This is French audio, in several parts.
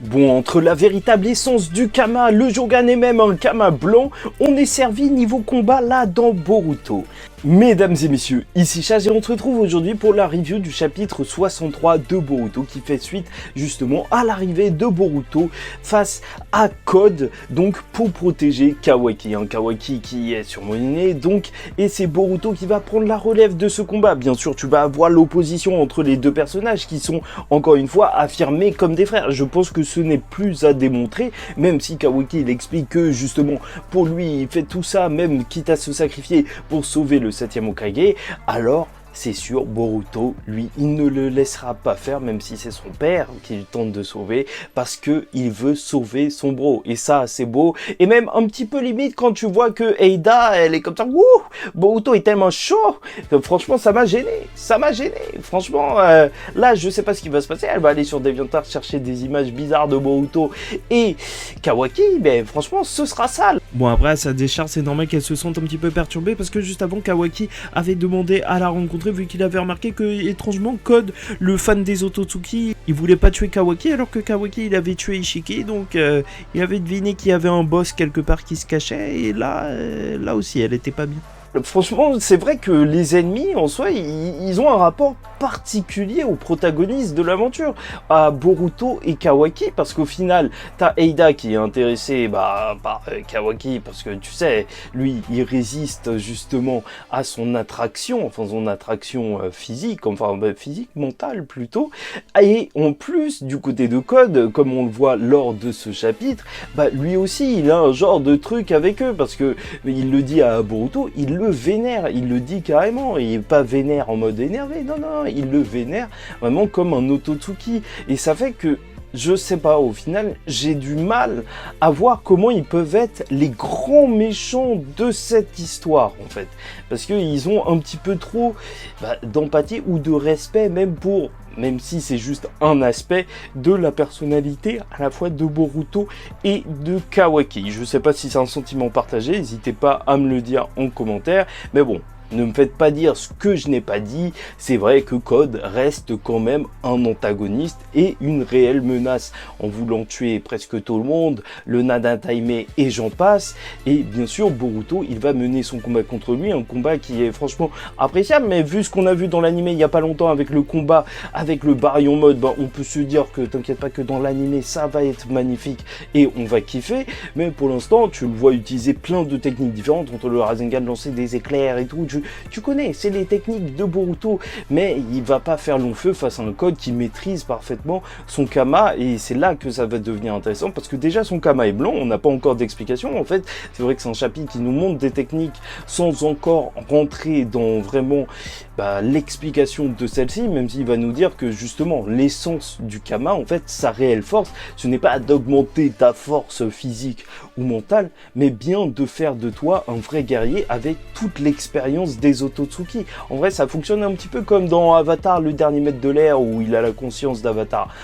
Bon, entre la véritable essence du Kama, le Jogan et même un Kama blanc, on est servi niveau combat là dans Boruto. Mesdames et messieurs, ici Chaz et on se retrouve aujourd'hui pour la review du chapitre 63 de Boruto qui fait suite justement à l'arrivée de Boruto face à Code, donc pour protéger Kawaki. Kawaki qui est surmené donc, et c'est Boruto qui va prendre la relève de ce combat. Bien sûr, tu vas avoir l'opposition entre les deux personnages qui sont encore une fois affirmés comme des frères. Je pense que ce n'est plus à démontrer, même si Kawaki il explique que justement pour lui il fait tout ça, même quitte à se sacrifier pour sauver le 7e Hokage, alors c'est sûr, Boruto, lui, il ne le laissera pas faire, même si c'est son père qu'il tente de sauver, parce que il veut sauver son bro. Et ça, c'est beau. Et même un petit peu limite quand tu vois que Eida, elle est comme ça, wouh, Boruto est tellement chaud. Franchement, ça m'a gêné. Ça m'a gêné. Franchement, là, je sais pas ce qui va se passer. Elle va aller sur DeviantArt chercher des images bizarres de Boruto et Kawaki. Mais franchement, ce sera sale. Bon, après, à sa décharge, c'est normal qu'elle se sente un petit peu perturbée, parce que juste avant, Kawaki avait demandé à la rencontrer, vu qu'il avait remarqué que, étrangement, Code, le fan des Ototsuki, il voulait pas tuer Kawaki, alors que Kawaki, il avait tué Ishiki, donc il avait deviné qu'il y avait un boss quelque part qui se cachait, et là, là aussi, elle était pas bien. Franchement, c'est vrai que les ennemis, en soi, ils ont un rapport particulier aux protagonistes de l'aventure, à Boruto et Kawaki, parce qu'au final, t'as Eida qui est intéressé par Kawaki, parce que tu sais, lui, il résiste justement à son attraction, enfin son attraction physique, enfin physique, mentale plutôt, et en plus, du côté de Code, comme on le voit lors de ce chapitre, lui aussi, il a un genre de truc avec eux, parce que il le dit à Boruto, il le vénère, il le dit carrément, il est pas vénère en mode énervé, non, non, il le vénère vraiment comme un Ototsuki, et ça fait que, je sais pas, au final, j'ai du mal à voir comment ils peuvent être les grands méchants de cette histoire, en fait, parce qu'ils ont un petit peu trop d'empathie ou de respect, même si c'est juste un aspect de la personnalité à la fois de Boruto et de Kawaki. Je sais pas si c'est un sentiment partagé, n'hésitez pas à me le dire en commentaire, mais bon, ne me faites pas dire ce que je n'ai pas dit, c'est vrai que Code reste quand même un antagoniste et une réelle menace, en voulant tuer presque tout le monde, le Nada Taime et j'en passe, et bien sûr Boruto, il va mener son combat contre lui, un combat qui est franchement appréciable, mais vu ce qu'on a vu dans l'anime il y a pas longtemps avec le combat, avec le Baryon mode, on peut se dire que t'inquiète pas que dans l'anime ça va être magnifique et on va kiffer, mais pour l'instant tu le vois utiliser plein de techniques différentes, entre le Rasengan, lancer des éclairs et tout, tu connais, c'est les techniques de Boruto, mais il va pas faire long feu face à un Code qui maîtrise parfaitement son Kama, et c'est là que ça va devenir intéressant, parce que déjà son Kama est blanc, on n'a pas encore d'explication, en fait, c'est vrai que c'est un chapitre qui nous montre des techniques sans encore rentrer dans vraiment l'explication de celle-ci, même s'il va nous dire que justement l'essence du Kama, en fait, sa réelle force, ce n'est pas d'augmenter ta force physique ou mentale, mais bien de faire de toi un vrai guerrier avec toute l'expérience des Ototsuki. En vrai, ça fonctionne un petit peu comme dans Avatar, le dernier maître de l'air, où il a la conscience d'Avatar.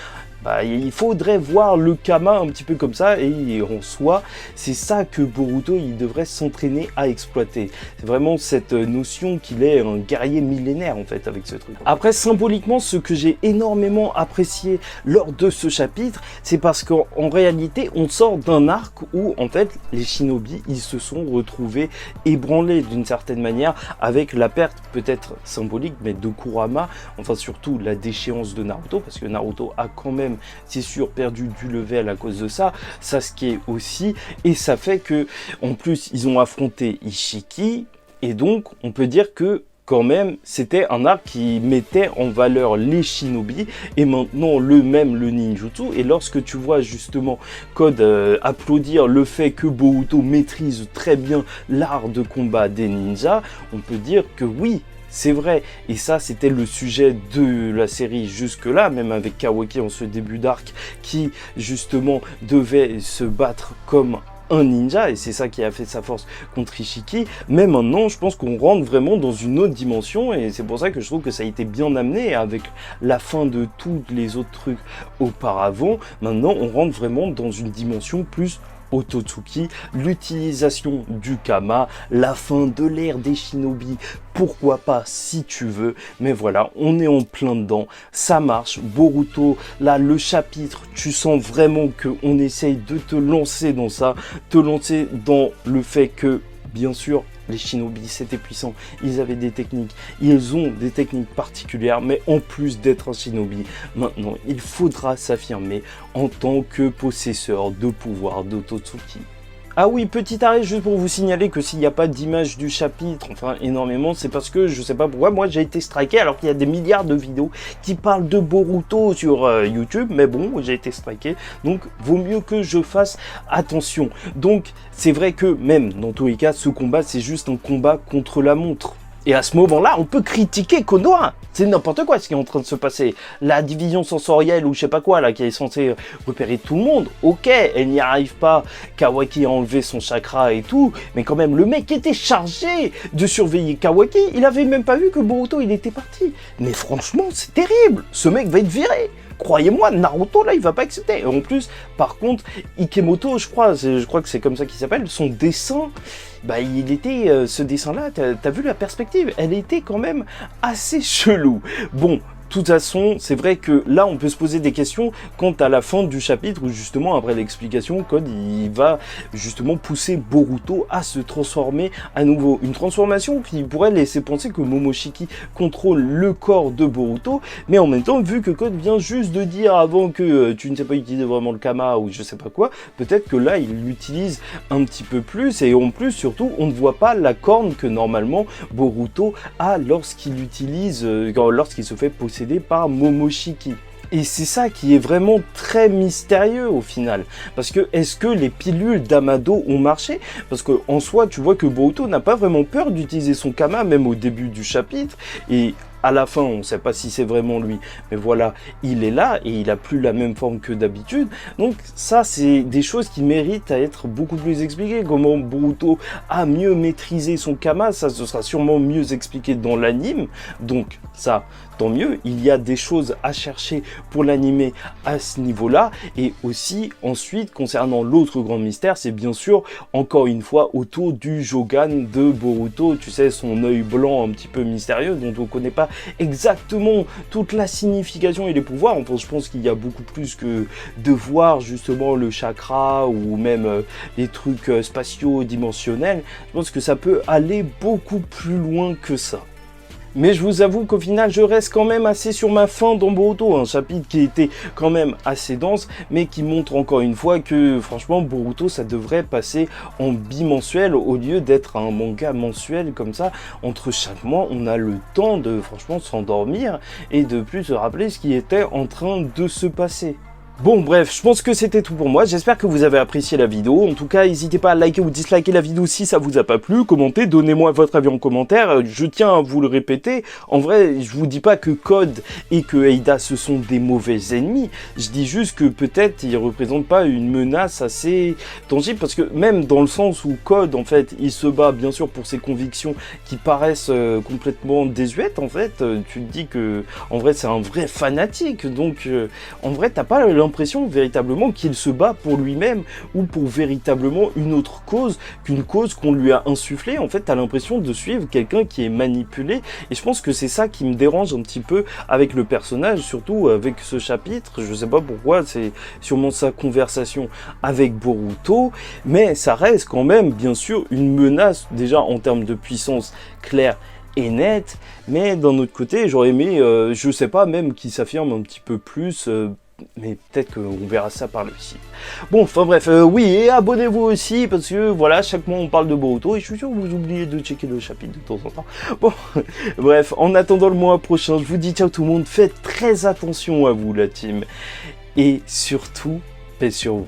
Il faudrait voir le Kama un petit peu comme ça, et en soi, c'est ça que Boruto il devrait s'entraîner à exploiter. C'est vraiment cette notion qu'il est un guerrier millénaire en fait avec ce truc. Après, symboliquement, ce que j'ai énormément apprécié lors de ce chapitre, c'est parce qu'en réalité, on sort d'un arc où en fait les shinobi ils se sont retrouvés ébranlés d'une certaine manière avec la perte peut-être symbolique, mais de Kurama, enfin surtout la déchéance de Naruto, parce que Naruto a quand même, c'est sûr, perdu du level à cause de ça, Sasuke aussi, et ça fait que en plus ils ont affronté Ishiki, et donc on peut dire que quand même c'était un arc qui mettait en valeur les shinobi, et maintenant le ninjutsu, et lorsque tu vois justement Code applaudir le fait que Boruto maîtrise très bien l'art de combat des ninjas, on peut dire que oui, c'est vrai, et ça c'était le sujet de la série jusque-là, même avec Kawaki en ce début d'arc, qui justement devait se battre comme un ninja, et c'est ça qui a fait sa force contre Ishiki. Mais maintenant, je pense qu'on rentre vraiment dans une autre dimension, et c'est pour ça que je trouve que ça a été bien amené avec la fin de tous les autres trucs auparavant. Maintenant, on rentre vraiment dans une dimension plus Ototsuki, l'utilisation du Kama, la fin de l'ère des shinobi, pourquoi pas si tu veux, mais voilà, on est en plein dedans, ça marche. Boruto, là, le chapitre, tu sens vraiment qu'on essaye de te lancer dans ça, te lancer dans le fait que, bien sûr, les shinobi, c'était puissant, ils avaient des techniques, ils ont des techniques particulières, mais en plus d'être un shinobi, maintenant, il faudra s'affirmer en tant que possesseur de pouvoir d'Ototsuki. Ah oui, petit arrêt juste pour vous signaler que s'il n'y a pas d'image du chapitre, enfin énormément, c'est parce que je sais pas pourquoi, moi j'ai été striké alors qu'il y a des milliards de vidéos qui parlent de Boruto sur YouTube, mais bon, j'ai été striké, donc vaut mieux que je fasse attention. Donc c'est vrai que même dans tous les cas, ce combat c'est juste un combat contre la montre. Et à ce moment-là, on peut critiquer Konoha. C'est n'importe quoi ce qui est en train de se passer. La division sensorielle ou je sais pas quoi, là, qui est censée repérer tout le monde. Ok, elle n'y arrive pas. Kawaki a enlevé son chakra et tout. Mais quand même, le mec était chargé de surveiller Kawaki. Il avait même pas vu que Boruto, il était parti. Mais franchement, c'est terrible. Ce mec va être viré. Croyez-moi, Naruto, là, il va pas accepter. Et en plus, par contre, Ikemoto, je crois que c'est comme ça qu'il s'appelle, son dessin, bah, il était, ce dessin-là, t'as vu la perspective, elle était quand même assez chelou. Bon, de toute façon, c'est vrai que là, on peut se poser des questions quant à la fin du chapitre où justement, après l'explication, Code, il va justement pousser Boruto à se transformer à nouveau. Une transformation qui pourrait laisser penser que Momoshiki contrôle le corps de Boruto, mais en même temps, vu que Code vient juste de dire avant que tu ne sais pas utiliser vraiment le Kama ou je sais pas quoi, peut-être que là, il l'utilise un petit peu plus et en plus, surtout, on ne voit pas la corne que normalement Boruto a lorsqu'il utilise, lorsqu'il se fait posséder par Momoshiki. Et c'est ça qui est vraiment très mystérieux au final. Parce que est-ce que les pilules d'Amado ont marché? Parce que en soi, tu vois que Boruto n'a pas vraiment peur d'utiliser son Kama, même au début du chapitre. Et à la fin, on ne sait pas si c'est vraiment lui, mais voilà, il est là et il a plus la même forme que d'habitude. Donc ça, c'est des choses qui méritent à être beaucoup plus expliquées. Comment Boruto a mieux maîtrisé son Kama, ça ce sera sûrement mieux expliqué dans l'anime. Donc ça, tant mieux. Il y a des choses à chercher pour l'anime à ce niveau-là. Et aussi, ensuite, concernant l'autre grand mystère, c'est bien sûr, encore une fois, autour du Jogan de Boruto. Tu sais, son œil blanc un petit peu mystérieux, dont on ne connaît pas exactement toute la signification et les pouvoirs. Enfin, je pense qu'il y a beaucoup plus que de voir justement le chakra ou même les trucs spatiaux dimensionnels. Je pense que ça peut aller beaucoup plus loin que ça. Mais je vous avoue qu'au final, je reste quand même assez sur ma fin dans Boruto, un chapitre qui était quand même assez dense, mais qui montre encore une fois que franchement, Boruto, ça devrait passer en bimensuel au lieu d'être un manga mensuel comme ça. Entre chaque mois, on a le temps de franchement s'endormir et de plus se rappeler ce qui était en train de se passer. Bon bref, je pense que c'était tout pour moi, j'espère que vous avez apprécié la vidéo, en tout cas n'hésitez pas à liker ou disliker la vidéo si ça vous a pas plu, commentez, donnez-moi votre avis en commentaire, je tiens à vous le répéter, en vrai je vous dis pas que Code et que Eida ce sont des mauvais ennemis, je dis juste que peut-être ils représentent pas une menace assez tangible, parce que même dans le sens où Code en fait il se bat bien sûr pour ses convictions qui paraissent complètement désuètes en fait, tu te dis que en vrai c'est un vrai fanatique, donc en vrai t'as pas l'impression véritablement qu'il se bat pour lui-même ou pour véritablement une autre cause qu'une cause qu'on lui a insufflée. En fait, tu as l'impression de suivre quelqu'un qui est manipulé et je pense que c'est ça qui me dérange un petit peu avec le personnage, surtout avec ce chapitre. Je sais pas pourquoi, c'est sûrement sa conversation avec Boruto, mais ça reste quand même bien sûr une menace déjà en termes de puissance claire et nette, mais d'un autre côté, j'aurais aimé, je sais pas, même qu'il s'affirme un petit peu plus, mais peut-être qu'on verra ça par le site. Bon, enfin bref, oui, et abonnez-vous aussi, parce que voilà, chaque mois on parle de Boruto, et je suis sûr que vous oubliez de checker le chapitre de temps en temps. Bon, bref, en attendant le mois prochain, je vous dis ciao tout le monde, faites très attention à vous la team, et surtout, paix sur vous.